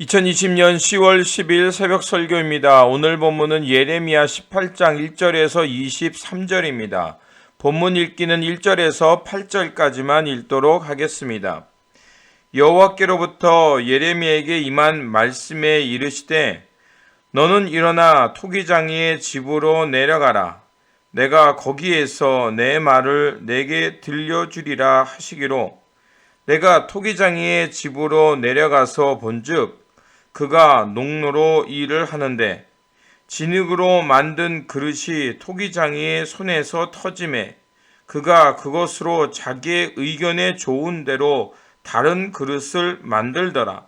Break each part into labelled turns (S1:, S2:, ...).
S1: 2020년 10월 10일 새벽 설교입니다. 오늘 본문은 예레미야 18장 1절에서 23절입니다. 본문 읽기는 1절에서 8절까지만 읽도록 하겠습니다. 여호와께로부터 예레미야에게 임한 말씀에 이르시되 너는 일어나 토기장이의 집으로 내려가라. 내가 거기에서 내 말을 내게 들려주리라 하시기로 내가 토기장이의 집으로 내려가서 본즉 그가 농로로 일을 하는데 진흙으로 만든 그릇이 토기장이의 손에서 터지매 그가 그것으로 자기의 의견에 좋은 대로 다른 그릇을 만들더라.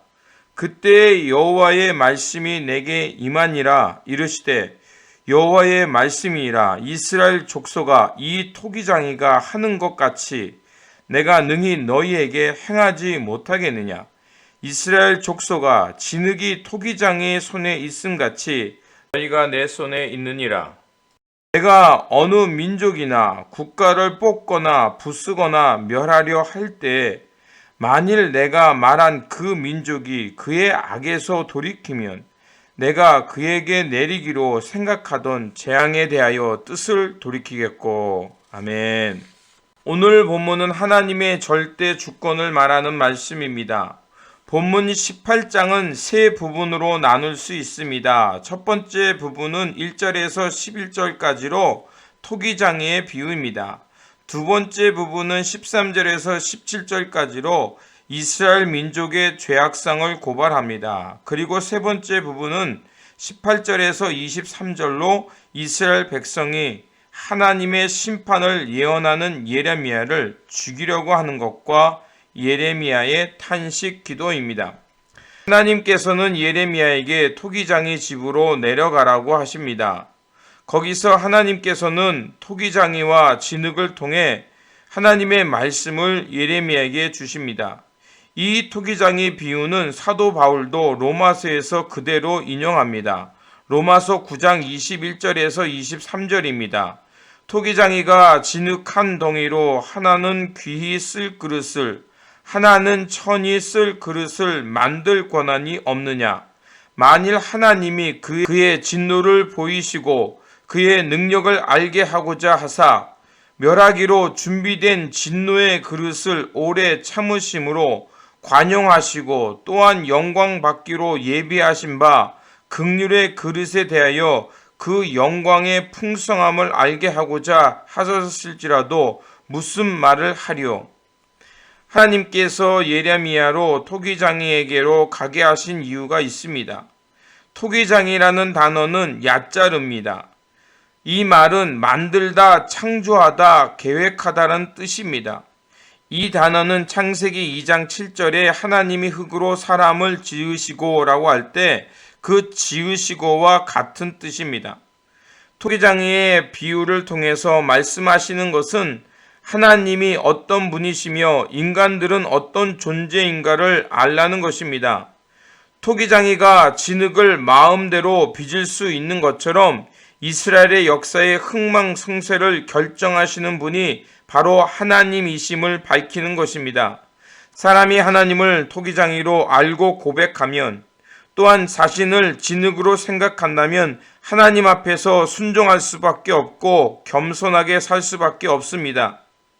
S1: 그때 여호와의 말씀이 내게 임하니라. 이르시되 여호와의 말씀이라. 이스라엘 족속아, 이 토기장이가 하는 것 같이 내가 능히 너희에게 행하지 못하겠느냐. 이스라엘 족속아, 진흙이 토기장의 손에 있음같이 너희가 내 손에 있느니라. 내가 어느 민족이나 국가를 뽑거나 부수거나 멸하려 할 때 만일 내가 말한 그 민족이 그의 악에서 돌이키면 내가 그에게 내리기로 생각하던 재앙에 대하여 뜻을 돌이키겠고. 아멘. 오늘 본문은 하나님의 절대 주권을 말하는 말씀입니다. 본문 18장은 세 부분으로 나눌 수 있습니다. 첫 번째 부분은 1절에서 11절까지로 토기장이의 비유입니다. 두 번째 부분은 13절에서 17절까지로 이스라엘 민족의 죄악상을 고발합니다. 그리고 세 번째 부분은 18절에서 23절로 이스라엘 백성이 하나님의 심판을 예언하는 예레미야를 죽이려고 하는 것과 예레미야의 탄식 기도입니다. 하나님께서는 예레미야에게 토기장이 집으로 내려가라고 하십니다. 거기서 하나님께서는 토기장이와 진흙을 통해 하나님의 말씀을 예레미야에게 주십니다. 이 토기장이 비유는 사도 바울도 로마서에서 그대로 인용합니다. 로마서 9장 21절에서 23절입니다. 토기장이가 진흙 한 덩이로 하나는 귀히 쓸 그릇을 하나는 천히 쓸 그릇을 만들 권한이 없느냐. 만일 하나님이 그의 진노를 보이시고 그의 능력을 알게 하고자 하사 멸하기로 준비된 진노의 그릇을 오래 참으심으로 관용하시고 또한 영광 받기로 예비하신 바 긍휼의 그릇에 대하여 그 영광의 풍성함을 알게 하고자 하셨을지라도 무슨 말을 하리요. 하나님께서 예레미야로 토기장이에게로 가게 하신 이유가 있습니다. 토기장이라는 단어는 야자르입니다. 이 말은 만들다, 창조하다, 계획하다라는 뜻입니다. 이 단어는 창세기 2장 7절에 하나님이 흙으로 사람을 지으시고 라고 할 때 그 지으시고와 같은 뜻입니다. 토기장이의 비유를 통해서 말씀하시는 것은 하나님이 어떤 분이시며 인간들은 어떤 존재인가를 알라는 것입니다. 토기장이가 진흙을 마음대로 빚을 수 있는 것처럼 이스라엘의 역사의 흥망성쇠를 결정하시는 분이 바로 하나님이심을 밝히는 것입니다. 사람이 하나님을 토기장이로 알고 고백하면 또한 자신을 진흙으로 생각한다면 하나님 앞에서 순종할 수밖에 없고 겸손하게 살 수밖에 없습니다.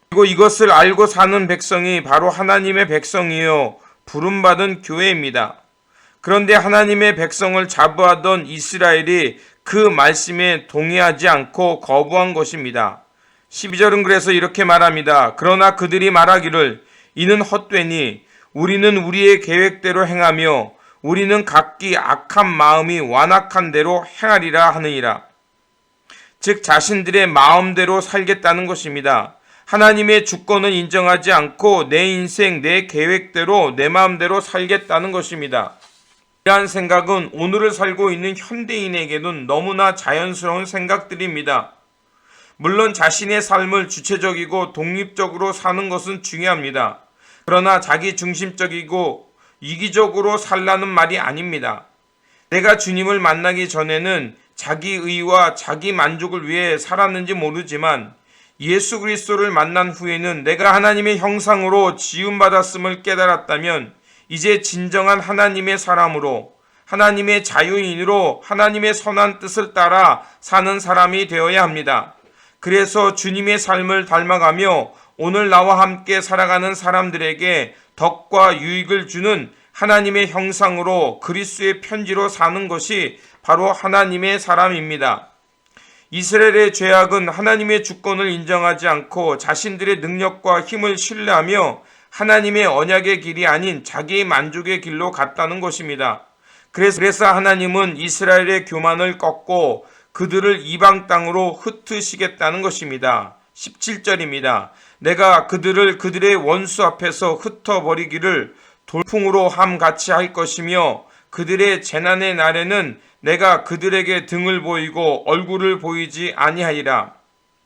S1: 그리고 이것을 알고 사는 백성이 바로 하나님의 백성이요 부름받은 교회입니다. 그런데 하나님의 백성을 자부하던 이스라엘이 그 말씀에 동의하지 않고 거부한 것입니다. 12절은 그래서 이렇게 말합니다. 그러나 그들이 말하기를 이는 헛되니 우리는 우리의 계획대로 행하며 우리는 각기 악한 마음이 완악한 대로 행하리라 하느니라. 즉 자신들의 마음대로 살겠다는 것입니다. 하나님의 주권은 인정하지 않고 내 인생, 내 계획대로, 내 마음대로 살겠다는 것입니다. 이러한 생각은 오늘을 살고 있는 현대인에게는 너무나 자연스러운 생각들입니다. 물론 자신의 삶을 주체적이고 독립적으로 사는 것은 중요합니다. 그러나 자기 중심적이고 이기적으로 살라는 말이 아닙니다. 내가 주님을 만나기 전에는 자기 의와 자기 만족을 위해 살았는지 모르지만 예수 그리스도를 만난 후에는 내가 하나님의 형상으로 지음받았음을 깨달았다면 이제 진정한 하나님의 사람으로, 하나님의 자유인으로 하나님의 선한 뜻을 따라 사는 사람이 되어야 합니다. 그래서 주님의 삶을 닮아가며 오늘 나와 함께 살아가는 사람들에게 덕과 유익을 주는 하나님의 형상으로 그리스도의 편지로 사는 것이 바로 하나님의 사람입니다. 이스라엘의 죄악은 하나님의 주권을 인정하지 않고 자신들의 능력과 힘을 신뢰하며 하나님의 언약의 길이 아닌 자기 만족의 길로 갔다는 것입니다. 그래서 하나님은 이스라엘의 교만을 꺾고 그들을 이방 땅으로 흩으시겠다는 것입니다. 17절입니다. 내가 그들을 그들의 원수 앞에서 흩어버리기를 돌풍으로 함같이 할 것이며 그들의 재난의 날에는 내가 그들에게 등을 보이고 얼굴을 보이지 아니하리라.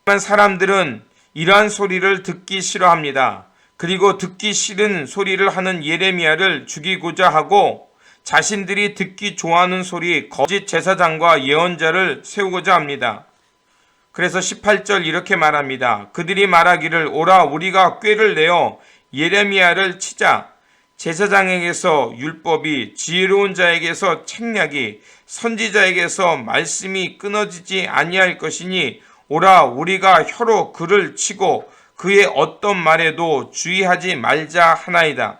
S1: 하지만 사람들은 이러한 소리를 듣기 싫어합니다. 그리고 듣기 싫은 소리를 하는 예레미야를 죽이고자 하고 자신들이 듣기 좋아하는 소리 거짓 제사장과 예언자를 세우고자 합니다. 그래서 18절 이렇게 말합니다. 그들이 말하기를 오라 우리가 꾀를 내어 예레미야를 치자. 제사장에게서 율법이, 지혜로운 자에게서 책략이, 선지자에게서 말씀이 끊어지지 아니할 것이니 오라 우리가 혀로 그를 치고 그의 어떤 말에도 주의하지 말자 하나이다.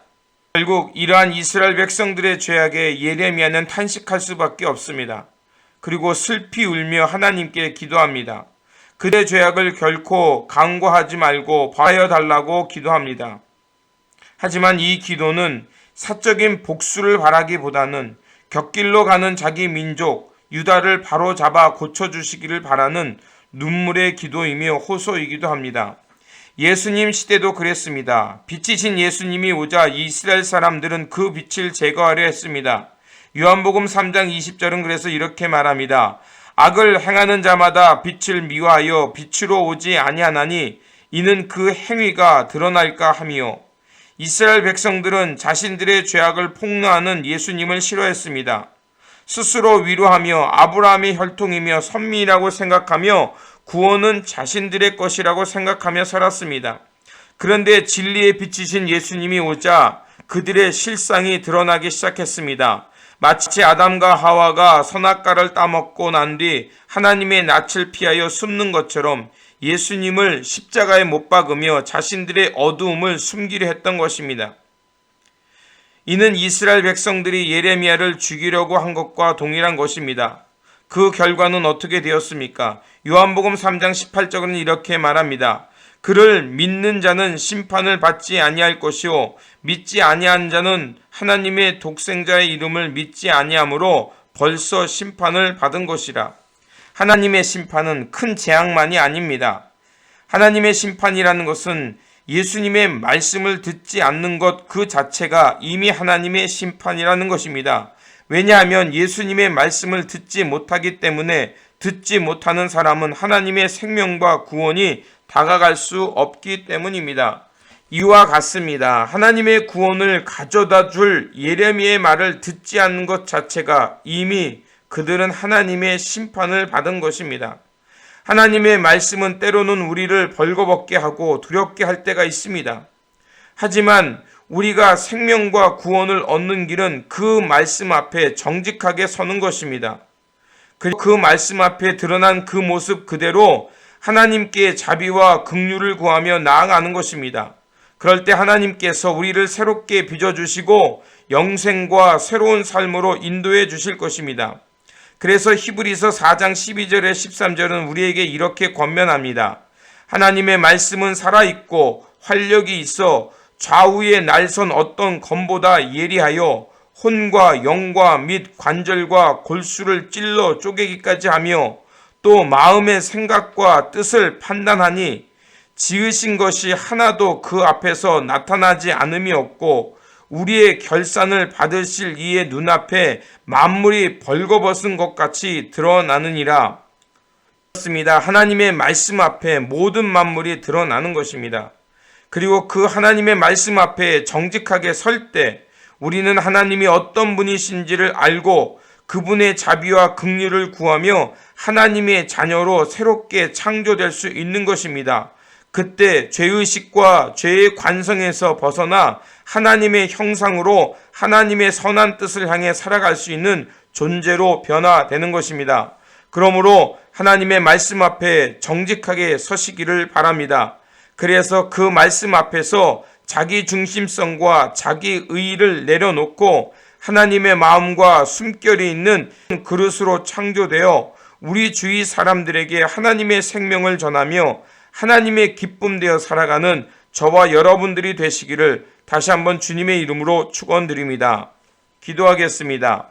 S1: 결국 이러한 이스라엘 백성들의 죄악에 예레미야는 탄식할 수밖에 없습니다. 그리고 슬피 울며 하나님께 기도합니다. 그들의 죄악을 결코 간과하지 말고 봐여 달라고 기도합니다. 하지만 이 기도는 사적인 복수를 바라기보다는 곁길로 가는 자기 민족 유다를 바로잡아 고쳐주시기를 바라는 눈물의 기도이며 호소이기도 합니다. 예수님 시대도 그랬습니다. 빛이신 예수님이 오자 이스라엘 사람들은 그 빛을 제거하려 했습니다. 요한복음 3장 20절은 그래서 이렇게 말합니다. 악을 행하는 자마다 빛을 미워하여 빛으로 오지 아니하나니 이는 그 행위가 드러날까 하며 이스라엘 백성들은 자신들의 죄악을 폭로하는 예수님을 싫어했습니다. 스스로 위로하며 아브라함의 혈통이며 선민이라고 생각하며 구원은 자신들의 것이라고 생각하며 살았습니다. 그런데 진리의 빛이신 예수님이 오자 그들의 실상이 드러나기 시작했습니다. 마치 아담과 하와가 선악과를 따먹고 난 뒤 하나님의 낯을 피하여 숨는 것처럼 예수님을 십자가에 못 박으며 자신들의 어두움을 숨기려 했던 것입니다. 이는 이스라엘 백성들이 예레미야를 죽이려고 한 것과 동일한 것입니다. 그 결과는 어떻게 되었습니까? 요한복음 3장 18절은 이렇게 말합니다. 그를 믿는 자는 심판을 받지 아니할 것이요 믿지 아니한 자는 하나님의 독생자의 이름을 믿지 아니하므로 벌써 심판을 받은 것이라. 하나님의 심판은 큰 재앙만이 아닙니다. 하나님의 심판이라는 것은 예수님의 말씀을 듣지 않는 것 그 자체가 이미 하나님의 심판이라는 것입니다. 왜냐하면 예수님의 말씀을 듣지 못하기 때문에 듣지 못하는 사람은 하나님의 생명과 구원이 다가갈 수 없기 때문입니다. 이와 같습니다. 하나님의 구원을 가져다 줄 예레미야의 말을 듣지 않는 것 자체가 이미 그들은 하나님의 심판을 받은 것입니다. 하나님의 말씀은 때로는 우리를 벌거벗게 하고 두렵게 할 때가 있습니다. 하지만 우리가 생명과 구원을 얻는 길은 그 말씀 앞에 정직하게 서는 것입니다. 그 말씀 앞에 드러난 그 모습 그대로 하나님께 자비와 긍휼을 구하며 나아가는 것입니다. 그럴 때 하나님께서 우리를 새롭게 빚어주시고 영생과 새로운 삶으로 인도해 주실 것입니다. 그래서 히브리서 4장 12절에 13절은 우리에게 이렇게 권면합니다. 하나님의 말씀은 살아있고 활력이 있어 좌우에 날선 어떤 검보다 예리하여 혼과 영과 및 관절과 골수를 찔러 쪼개기까지 하며 또 마음의 생각과 뜻을 판단하니 지으신 것이 하나도 그 앞에서 나타나지 않음이 없고 우리의 결산을 받으실 이의 눈앞에 만물이 벌거벗은 것 같이 드러나느니라. 그렇습니다. 하나님의 말씀 앞에 모든 만물이 드러나는 것입니다. 그리고 그 하나님의 말씀 앞에 정직하게 설 때 우리는 하나님이 어떤 분이신지를 알고 그분의 자비와 긍휼을 구하며 하나님의 자녀로 새롭게 창조될 수 있는 것입니다. 그때 죄의식과 죄의 관성에서 벗어나 하나님의 형상으로 하나님의 선한 뜻을 향해 살아갈 수 있는 존재로 변화되는 것입니다. 그러므로 하나님의 말씀 앞에 정직하게 서시기를 바랍니다. 그래서 그 말씀 앞에서 자기 중심성과 자기 의의를 내려놓고 하나님의 마음과 숨결이 있는 그릇으로 창조되어 우리 주위 사람들에게 하나님의 생명을 전하며 하나님의 기쁨 되어 살아가는 저와 여러분들이 되시기를 다시 한번 주님의 이름으로 축원드립니다. 기도하겠습니다.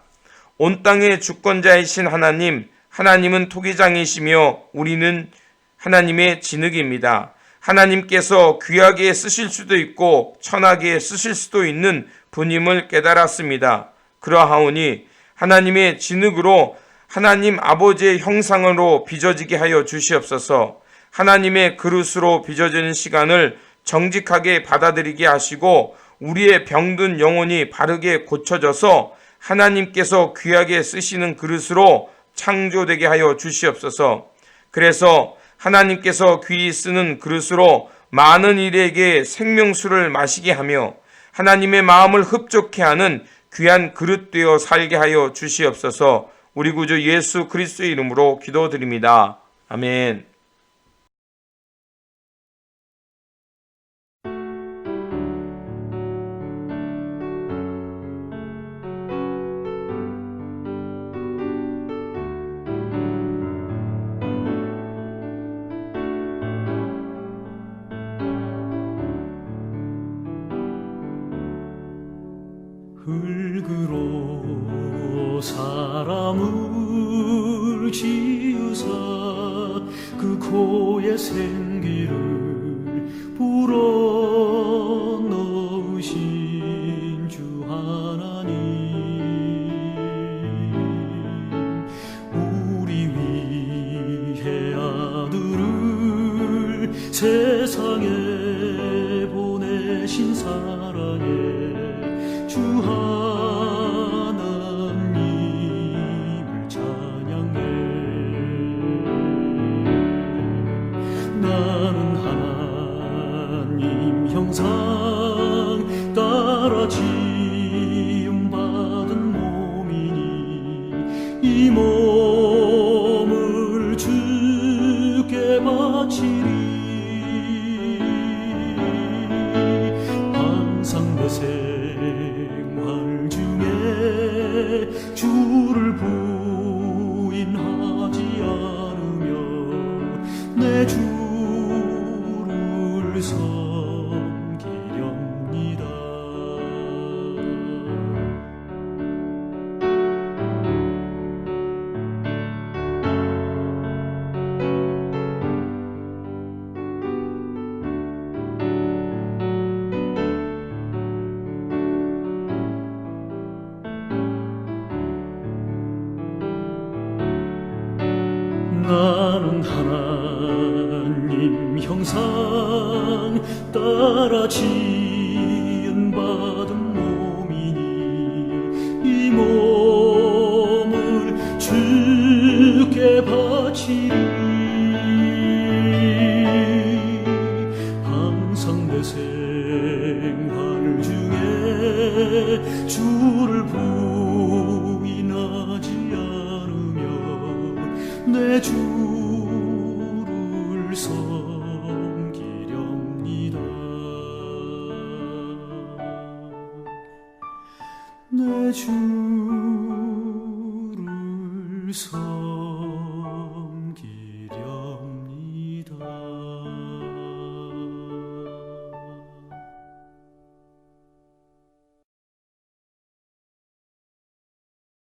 S1: 온 땅의 주권자이신 하나님, 하나님은 토기장이시며 우리는 하나님의 진흙입니다. 하나님께서 귀하게 쓰실 수도 있고 천하게 쓰실 수도 있는 분임을 깨달았습니다. 그러하오니 하나님의 진흙으로 하나님 아버지의 형상으로 빚어지게 하여 주시옵소서. 하나님의 그릇으로 빚어지는 시간을 정직하게 받아들이게 하시고 우리의 병든 영혼이 바르게 고쳐져서 하나님께서 귀하게 쓰시는 그릇으로 창조되게 하여 주시옵소서. 그래서 하나님께서 귀히 쓰는 그릇으로 많은 이에게 생명수를 마시게 하며 하나님의 마음을 흡족해 하는 귀한 그릇 되어 살게 하여 주시옵소서. 우리 구주 예수 그리스도의 이름으로 기도드립니다. 아멘.
S2: 흙으로 사람을 지으사 그 코에 생기를 불어넣으신 주 하나님, 우리 위해 아들을 세상에 보내신 사랑에 주 하나님을 찬양해. 나는 하나님 형상 따라 지음받은 몸이니 이 몸을 주께 바치리. 항상 내 생활 중에 주를 부인하지 않으며 내 주를 섬기렵니다. 나는 하나님 형상 따라 지은받은 몸이니 이 몸을 주께 바치리. 항상 내 생활 중에 주를 부인하지 않으며 내 주를 섬기렵니다. 내 주를 섬기렵니다.